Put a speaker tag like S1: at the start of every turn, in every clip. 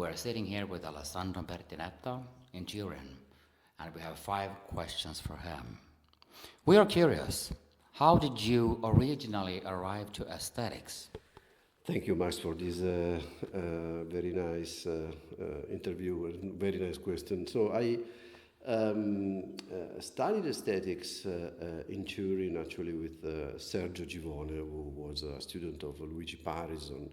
S1: We're sitting here with Alessandro Bertinetto in Turin, and we have 5 questions for him. We are curious, how did you originally arrive to aesthetics?
S2: Thank you, Max, for this very nice interview and very nice question. So I studied aesthetics in Turin, actually, with Sergio Givone, who was a student of Luigi Pareyson.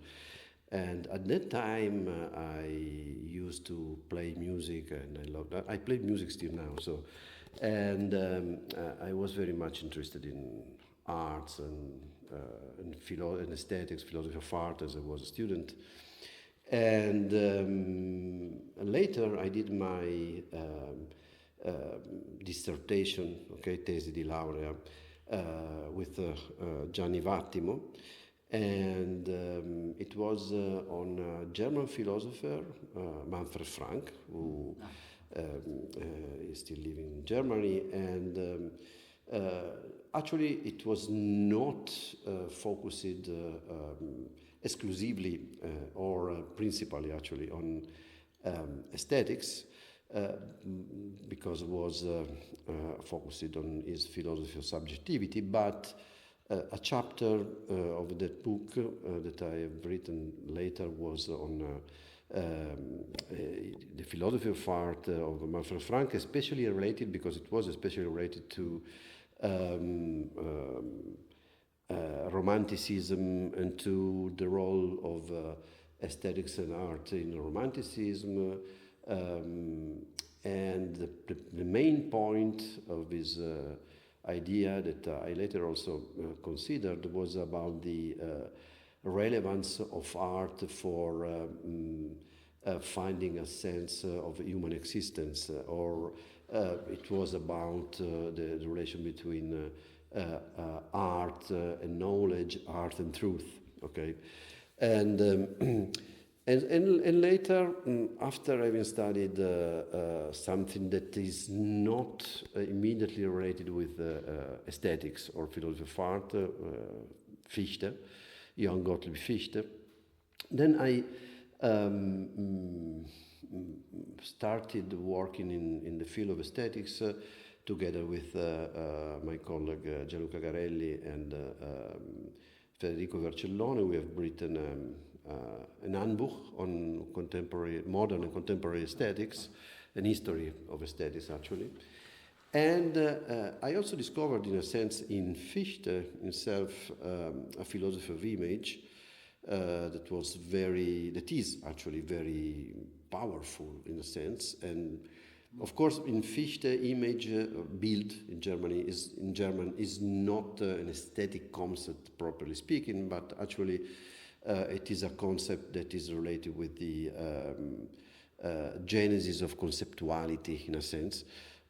S2: And at that time, I used to play music, and I loved that. I play music still now. So, and I was very much interested in arts and aesthetics, philosophy of art, as I was a student. And later, I did my dissertation, tesi di laurea, with Gianni Vattimo. And it was on a German philosopher, Manfred Frank, who is still living in Germany. And actually, it was not focused exclusively or principally, actually, on aesthetics, because it was focused on his philosophy of subjectivity, but a chapter of that book that I have written later was on the philosophy of art of Manfred Frank, especially related, because it was especially related to Romanticism and to the role of aesthetics and art in Romanticism. And the main point of his idea that I later also considered was about the relevance of art for finding a sense of human existence, or it was about the relation between art and knowledge, art and truth. And later, after having studied something that is not immediately related with aesthetics or philosophy of art, Fichte, Johann Gottlieb Fichte, then I started working in the field of aesthetics together with my colleague Gianluca Garelli and Federico Vercellone. We have written an handbook on modern and contemporary aesthetics, an history of aesthetics, actually. And I also discovered, in a sense, in Fichte himself, a philosophy of image that is actually very powerful, in a sense. And of course, in Fichte, image Bild in German is not an aesthetic concept, properly speaking, but actually it is a concept that is related with the genesis of conceptuality, in a sense.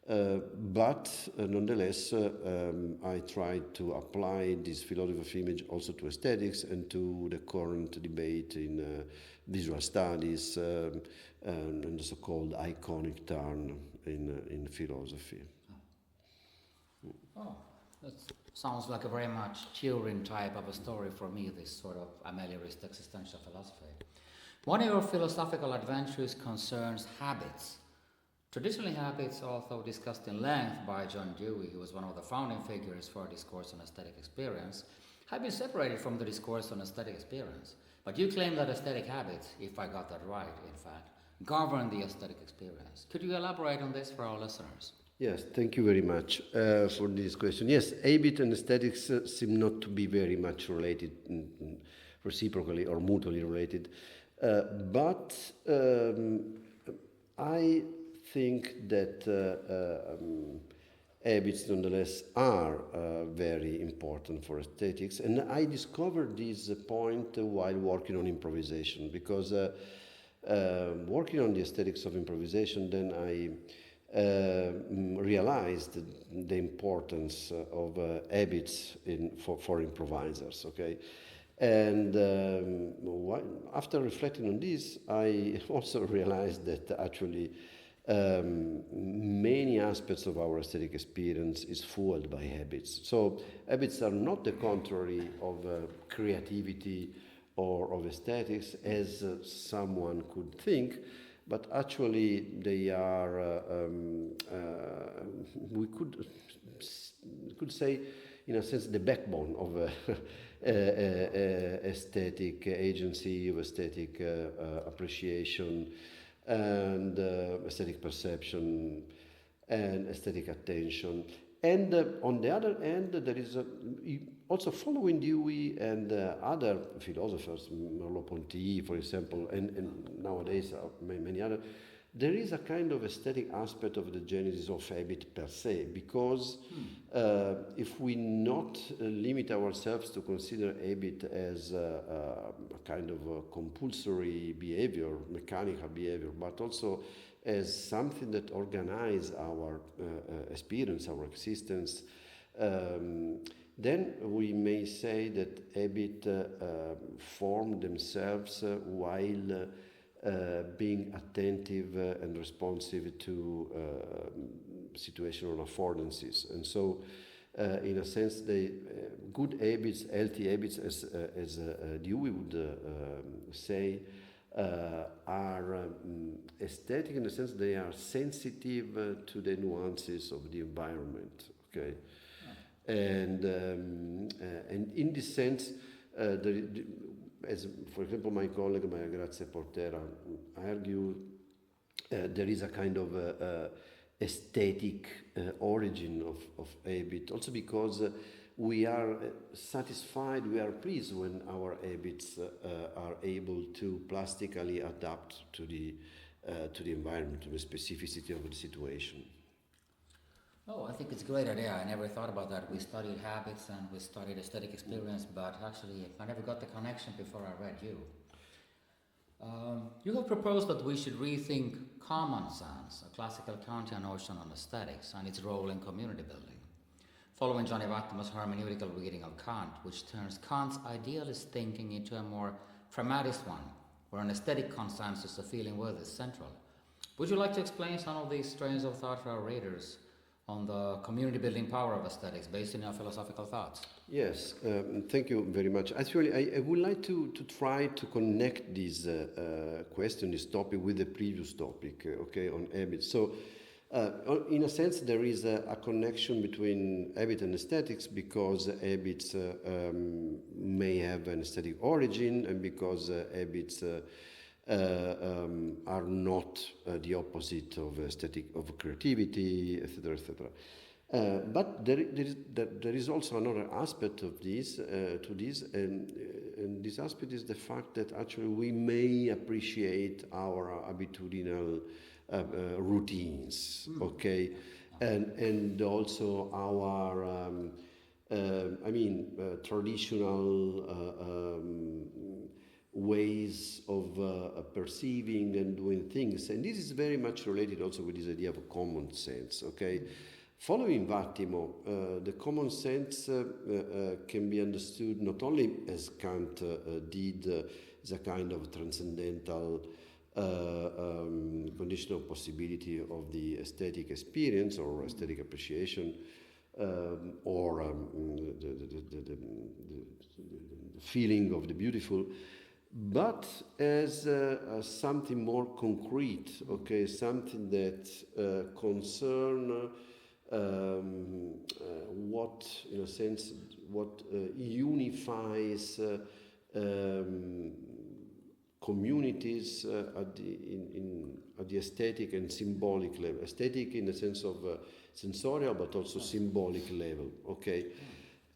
S2: But nonetheless, I tried to apply this philosophy of image also to aesthetics and to the current debate in visual studies and the so-called iconic turn in philosophy.
S1: Oh, that sounds like a very much Turin type of a story for me, this sort of amelioristic existential philosophy. One of your philosophical adventures concerns habits. Traditionally, habits, although discussed in length by John Dewey, who was one of the founding figures for a discourse on aesthetic experience, have been separated from the discourse on aesthetic experience. But you claim that aesthetic habits, if I got that right, in fact, govern the aesthetic experience. Could you elaborate on this for our listeners?
S2: Yes, thank you very much for this question. Yes, habit and aesthetics seem not to be very much related, reciprocally or mutually related. But I think that habits nonetheless are very important for aesthetics, and I discovered this point while working on improvisation, because working on the aesthetics of improvisation, then I realized the importance of habits for improvisers. And after reflecting on this, I also realized that actually many aspects of our aesthetic experience is fueled by habits. So habits are not the contrary of creativity or of aesthetics as someone could think, but actually they are, we could say, in a sense, the backbone of aesthetic agency, of aesthetic appreciation, and aesthetic perception, and aesthetic attention. And on the other hand, there is also following Dewey and other philosophers, Merleau-Ponty, for example, and nowadays many other, there is a kind of aesthetic aspect of the genesis of habit per se, because if we not limit ourselves to consider habit as a kind of a compulsory behavior, mechanical behavior, but also as something that organizes our experience, our existence, then we may say that habits form themselves while being attentive and responsive to situational affordances. And so, in a sense, the good habits, healthy habits, as Dewey would say, are aesthetic in the sense they are sensitive to the nuances of the environment. Okay, and in this sense, as for example my colleague Maria Grazia Portera argued, there is a kind of aesthetic origin of habit, also because we are satisfied, we are pleased when our habits are able to plastically adapt to the environment, to the specificity of the situation.
S1: Oh, I think it's a great idea. I never thought about that. We studied habits and we studied aesthetic experience, but actually I never got the connection before I read you. You have proposed that we should rethink common sense, a classical Kantian notion on aesthetics and its role in community building, following Gianni Vattimo's hermeneutical reading of Kant, which turns Kant's idealist thinking into a more pragmatist one, where an aesthetic consensus of feeling worth is central. Would you like to explain some of these strains of thought for our readers on the community building power of aesthetics based on your philosophical thoughts?
S2: Yes, thank you very much. Actually, I would like to try to connect this question, this topic, with the previous topic, okay, on habits. So, in a sense, there is a connection between habit and aesthetics, because habits may have an aesthetic origin, and because habits are not the opposite of aesthetic, of creativity, etc., etc. But there is also another aspect of this, to this, and this aspect is the fact that actually we may appreciate our habitudinal routines, okay, and also our, traditional ways of perceiving and doing things. And this is very much related also with this idea of common sense, okay? Following Vattimo, the common sense can be understood not only as Kant did, as a kind of transcendental conditional possibility of the aesthetic experience or aesthetic appreciation, or the feeling of the beautiful, but as something more concrete, okay, something that concern what, in a sense, what unifies communities at the aesthetic and symbolic level. Aesthetic in the sense of sensorial, but also symbolic level, okay.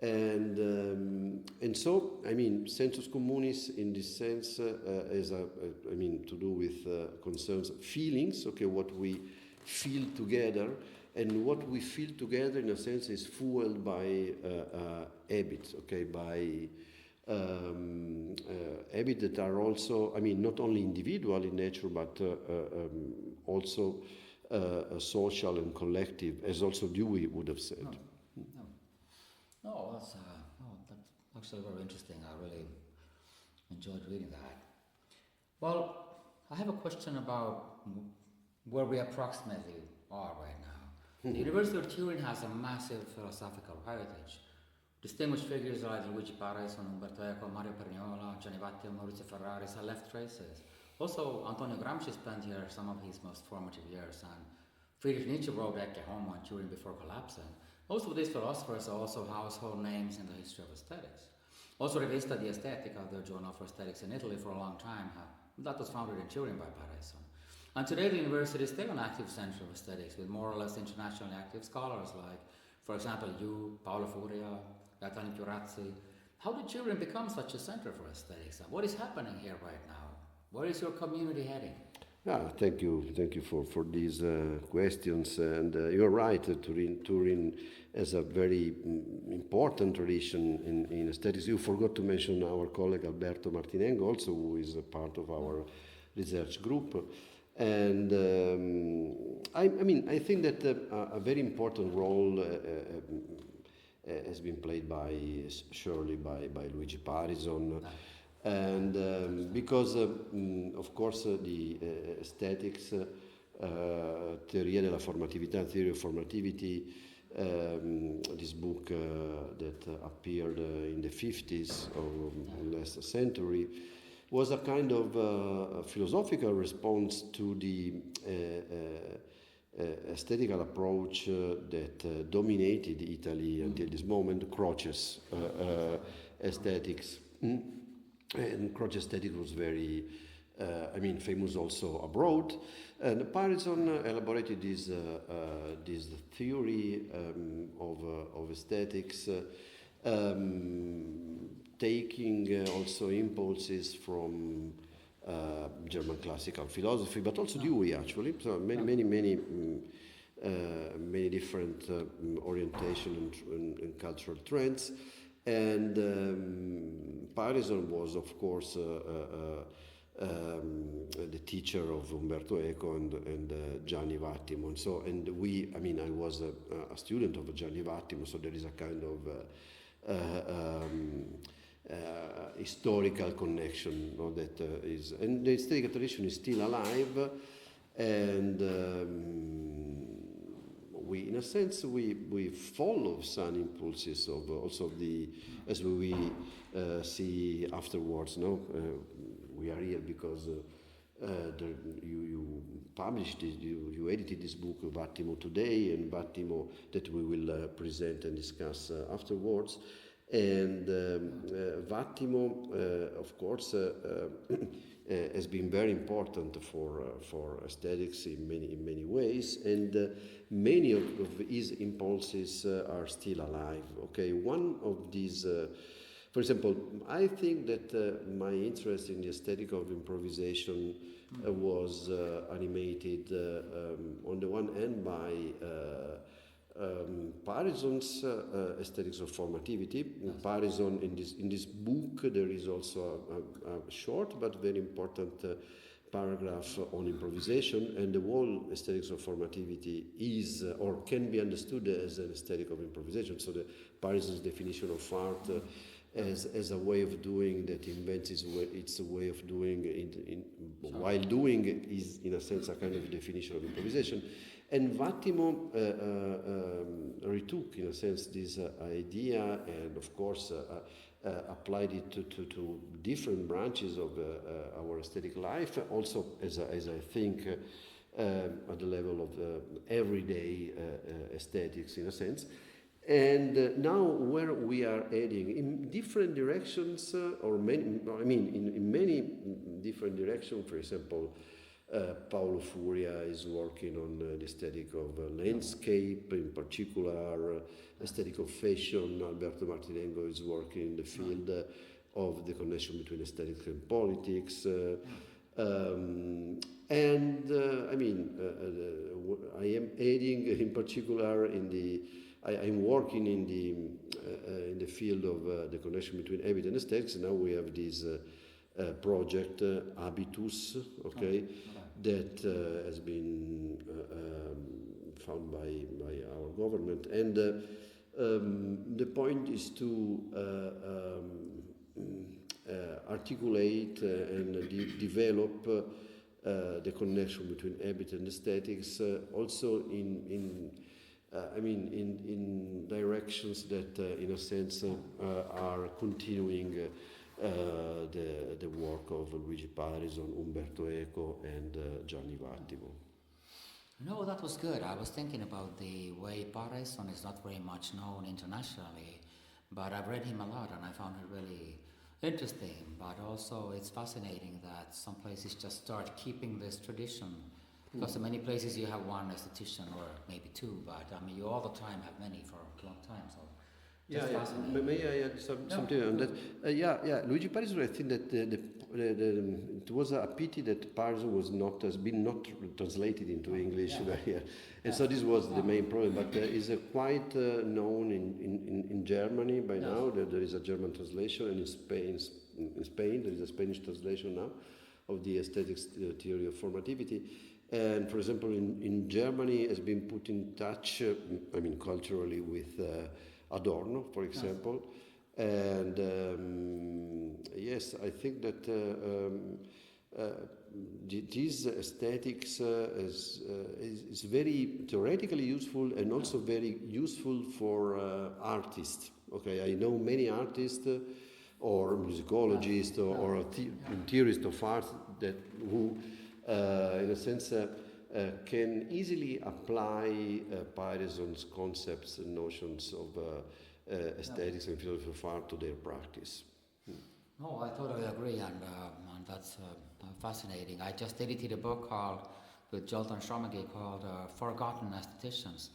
S2: And so, I mean, sensus communis in this sense is to do with concerns feelings, okay, what we feel together, and what we feel together in a sense is fueled by habits, okay, by habits that are also, I mean, not only individual in nature, but also social and collective, as also Dewey would have said.
S1: No, that's actually very interesting. I really enjoyed reading that. Well, I have a question about where we approximately are right now. The University of Turin has a massive philosophical heritage. Distinguished figures like Luigi Pareyson, Umberto Eco, Mario Pergnola, Gianni Vattimo, Maurizio Ferraris have left traces. Also, Antonio Gramsci spent here some of his most formative years, and Friedrich Nietzsche wrote Ecce Homo in Turin before collapsing. Most of these philosophers are also household names in the history of aesthetics. Also, Rivista di Estetica, the journal for aesthetics in Italy, for a long time, that was founded in Turin by Pareyson. And today the university is still an active center of aesthetics with more or less internationally active scholars like, for example, you, Paolo Furia, Gaetano Chiurazzi. How did Turin become such a center for aesthetics? And what is happening here right now? Where is your community heading?
S2: Thank you for these questions. And you're right, Turin has a very important tradition in aesthetics. You forgot to mention our colleague Alberto Martinengo, also, who is a part of our research group. And I think that a very important role has been played surely by Luigi Pareyson. And because, of course, the aesthetics, Teoria della Formatività, Theory of Formativity, this book that appeared in the 50s of last century, was a kind of philosophical response to the aesthetical approach that dominated Italy until this moment, Croce's aesthetics. And Croce aesthetic was very, famous also abroad. And Pareyson elaborated this theory of aesthetics, taking also impulses from German classical philosophy, but also Dewey actually. So many different orientation and cultural trends. And Pareyson was, of course, the teacher of Umberto Eco and Gianni Vattimo. And I was a student of Gianni Vattimo, so there is a kind of historical connection, that is, and the historical tradition is still alive, and we, in a sense, we follow some impulses of also as we see afterwards. We are here because you published it, you edited this book, Vattimo Today, and Vattimo that we will present and discuss afterwards. And Vattimo, of course, has been very important for aesthetics in many ways, and many of his impulses are still alive. Okay, one of these, for example, I think that my interest in the aesthetic of improvisation was animated on the one hand by Pareyson's aesthetics of formativity. Yes. Pareyson, in this book, there is also a short but very important paragraph on improvisation, and the whole aesthetics of formativity is or can be understood as an aesthetic of improvisation. So the Pareyson's definition of art as a way of doing that invents its way of doing while doing is, in a sense, a kind of definition of improvisation. And Vattimo retook, in a sense, this idea, and of course applied it to different branches of our aesthetic life, also as I think at the level of everyday aesthetics, in a sense. And now where we are heading in different directions, in many different directions. For example, Paolo Furia is working on the aesthetic of landscape, in particular aesthetic of fashion. Alberto Martinengo is working in the field of the connection between aesthetics and politics. I am aiding in particular I'm working in the field of the connection between habit and aesthetics. Now we have this project HABITUS, okay, that has been found by our government, and the point is to articulate and develop the connection between habit and aesthetics, also in in directions that, in a sense, are continuing the work of Luigi Pareyson, Umberto Eco, and Gianni Vattimo.
S1: No, that was good. I was thinking about the way Pareyson is not very much known internationally, but I've read him a lot and I found it really interesting. But also it's fascinating that some places just start keeping this tradition. Because in many places you have one esthetician or maybe two, but I mean you all the time have many for a long time. So
S2: May I add something on that? Luigi Pareyson, I think that it was a pity that Pareyson has been not translated into English. And so this was the main problem. But is quite known in Germany by now. There is a German translation, and in Spain there is a Spanish translation now of the aesthetics theory of formativity. And for example, in Germany has been put in touch, culturally with Adorno, for example. And yes, I think that this aesthetics is very theoretically useful and also very useful for artists. Okay, I know many artists or musicologists or theorists of art who, in a sense, can easily apply Pareyson's concepts and notions of aesthetics and philosophy of art to their practice.
S1: No, I totally agree, and that's fascinating. I just edited a book with Jolton Stromage called Forgotten Aestheticians,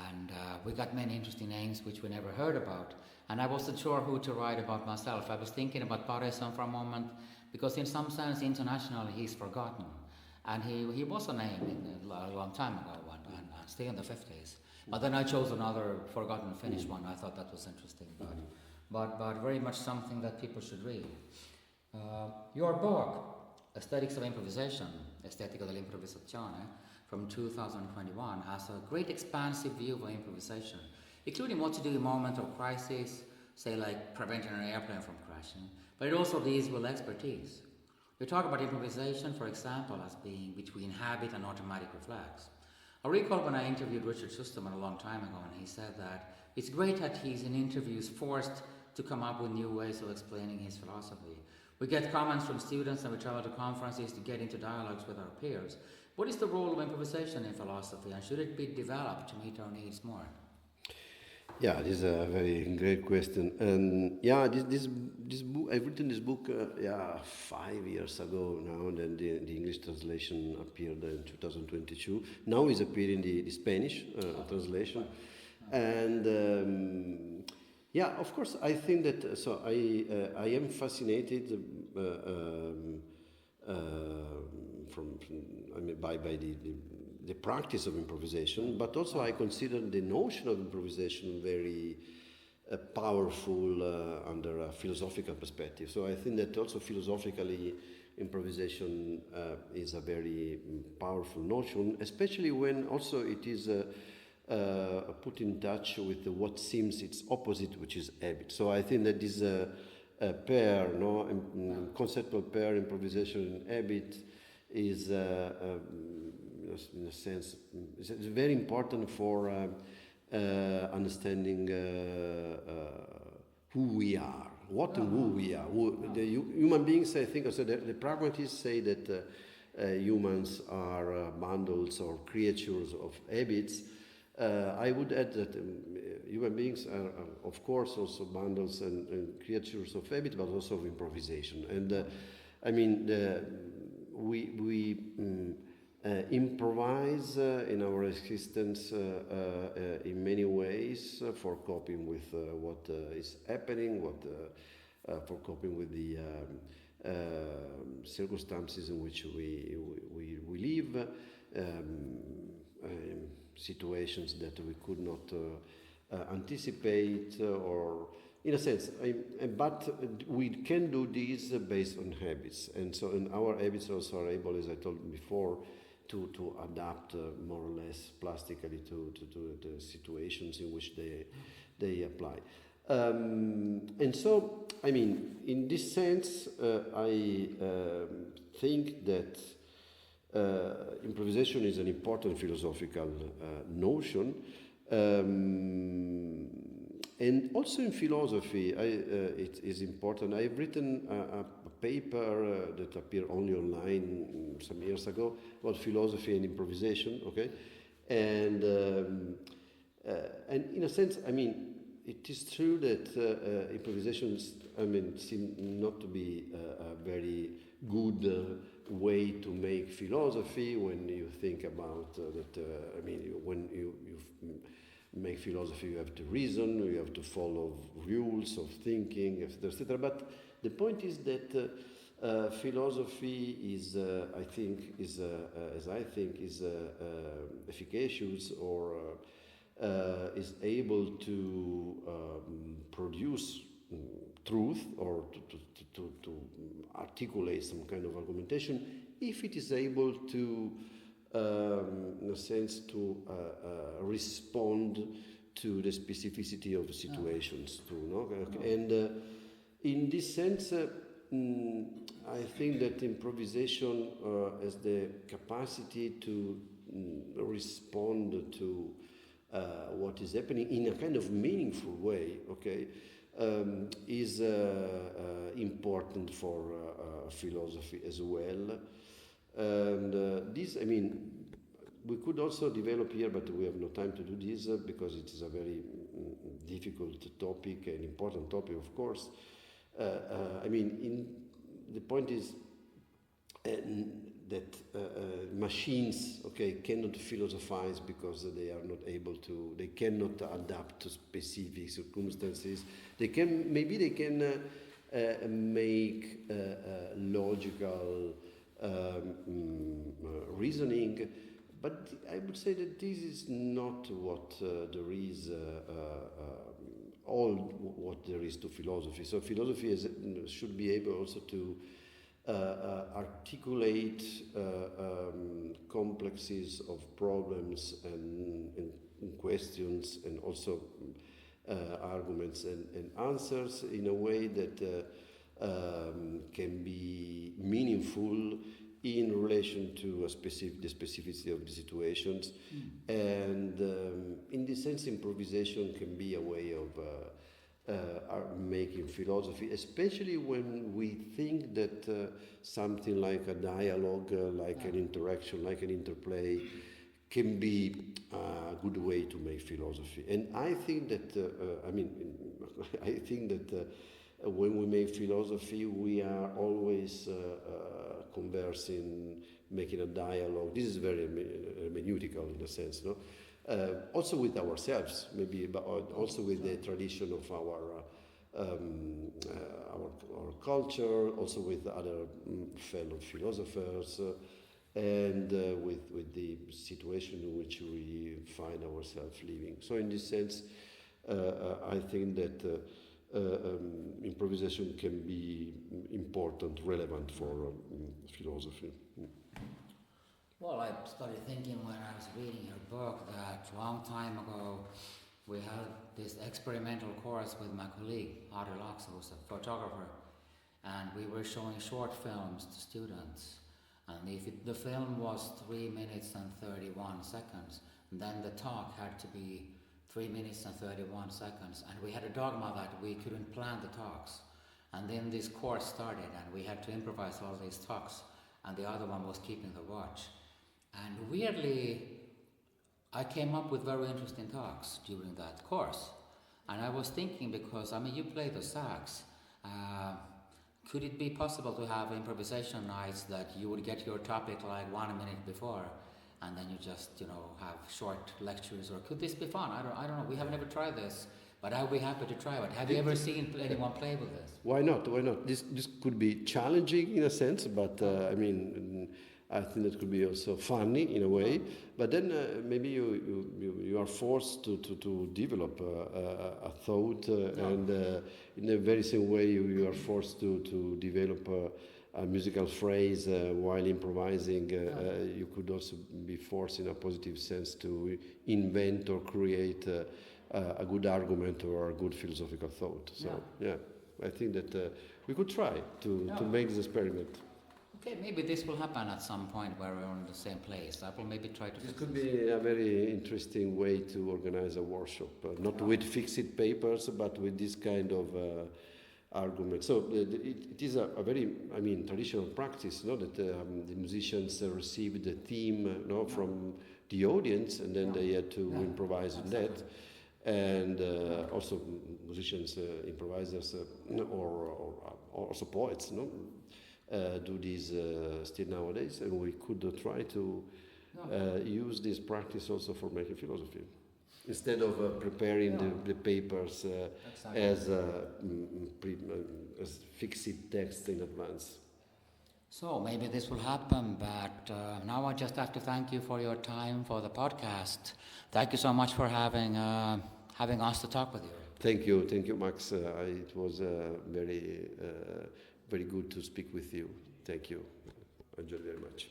S1: and we got many interesting names which we never heard about, and I wasn't sure who to write about myself. I was thinking about Pareyson for a moment, because in some sense internationally he's forgotten. And he was a name a long time ago, and still in the 50s. But then I chose another forgotten Finnish one. I thought that was interesting, but very much something that people should read. Your book, Aesthetics of Improvisation, Estetica dell'Improvisazione, from 2021, has a great expansive view of improvisation, including what to do in moment of crisis, say like preventing an airplane from crashing, but it also deals with expertise. We talk about improvisation, for example, as being between habit and automatic reflex. I recall when I interviewed Richard Schusterman a long time ago, and he said that it's great that he's in interviews forced to come up with new ways of explaining his philosophy. We get comments from students and we travel to conferences to get into dialogues with our peers. What is the role of improvisation in philosophy, and should it be developed to meet our needs more?
S2: Yeah, this is a very great question. And this book, I've written this book 5 years ago now, and then the English translation appeared in 2022. Now is appearing the Spanish translation. And of course, I think that, so I am fascinated by the practice of improvisation, but also I consider the notion of improvisation very powerful under a philosophical perspective. So I think that also philosophically improvisation is a very powerful notion, especially when also it is put in touch with what seems its opposite, which is habit. So I think that this pair, conceptual pair, improvisation and habit, is in a sense, it's very important for understanding who we are, and who we are. The human beings, I think, also the pragmatists say that humans are bundles or creatures of habits. I would add that human beings are, of course, also bundles and creatures of habit, but also of improvisation. And we improvise in our existence in many ways for coping with what is happening, for coping with the circumstances in which we live, situations that we could not anticipate, or in a sense, but we can do this based on habits, and so our habits also are able, as I told before, to adapt more or less plastically to the situations in which they apply. And so, in this sense, I think that improvisation is an important philosophical notion, And also in philosophy, it is important. I've written a paper that appeared only online some years ago about philosophy and improvisation. Okay, and in a sense, I mean, it is true that improvisations, I mean, seem not to be a very good way to make philosophy when you think about that. I mean, when you make philosophy, you have to reason, you have to follow rules of thinking, etc., etc. But the point is that philosophy is, I think, is efficacious or is able to produce truth or to articulate some kind of argumentation if it is able to in a sense to respond to the specificity of situations too, no? And in this sense I think that improvisation has the capacity to respond to what is happening in a kind of meaningful way, okay, is important for philosophy as well. And this, I mean, we could also develop here, but we have no time to do this because it is a very difficult topic, an important topic, of course. I mean, the point is that machines, okay, cannot philosophize because they are not able to. They cannot adapt to specific circumstances. Maybe they can make logical reasoning, but I would say that this is not what there is. All what there is to philosophy. So philosophy should be able also to articulate complexes of problems and questions, and also arguments and answers in a way that can be meaningful in relation to the specificity of the situations. And in this sense, improvisation can be a way of making philosophy, especially when we think that something like a dialogue, like an interaction, like an interplay, can be a good way to make philosophy. And I think that, I think that when we make philosophy, we are always conversing, making a dialogue. This is very hermeneutical in a sense, no? Also with ourselves, maybe, but also with the tradition of our culture, also with other fellow philosophers, and with the situation in which we find ourselves living. So in this sense, I think that improvisation can be important, relevant for philosophy.
S1: Well, I started thinking when I was reading your book that a long time ago we had this experimental course with my colleague, Ari Lax, who's a photographer, and we were showing short films to students. And if the film was 3 minutes and 31 seconds, then the talk had to be 3 minutes and 31 seconds. And we had a dogma that we couldn't plan the talks. And then this course started, and we had to improvise all these talks, and the other one was keeping the watch. And weirdly, I came up with very interesting talks during that course. And I was thinking, because, I mean, you play the sax, could it be possible to have improvisation nights that you would get your topic like 1 minute before, and then you just, have short lectures? Or could this be fun? I don't know. We have never tried this, but I'll be happy to try it. Have you ever seen anyone play with this?
S2: Why not? Why not? This could be challenging in a sense, but I think that could be also funny in a way. But then maybe you are forced to develop a thought, and in the very same way you are forced to develop a musical phrase while improvising. You could also be forced, in a positive sense, to invent or create a good argument or a good philosophical thought. So I think that we could try to make this experiment.
S1: Okay, maybe this will happen at some point where we're in the same place. I will maybe try to
S2: This
S1: fix
S2: could
S1: this.
S2: be a very interesting way to organize a workshop, not with fixed papers, but with this kind of argument. So it is a very, I mean, traditional practice, no? That the musicians receive the theme, no, from the audience, and then they had to improvise on that. And also musicians, improvisers, or also poets, no, do this still nowadays, and we could try to use this practice also for making philosophy, instead of preparing the papers as fixed text in advance.
S1: So maybe this will happen, but now I just have to thank you for your time for the podcast. Thank you so much for having us to talk with you.
S2: Thank you, Max. It was very good to speak with you. Thank you. I enjoyed very much.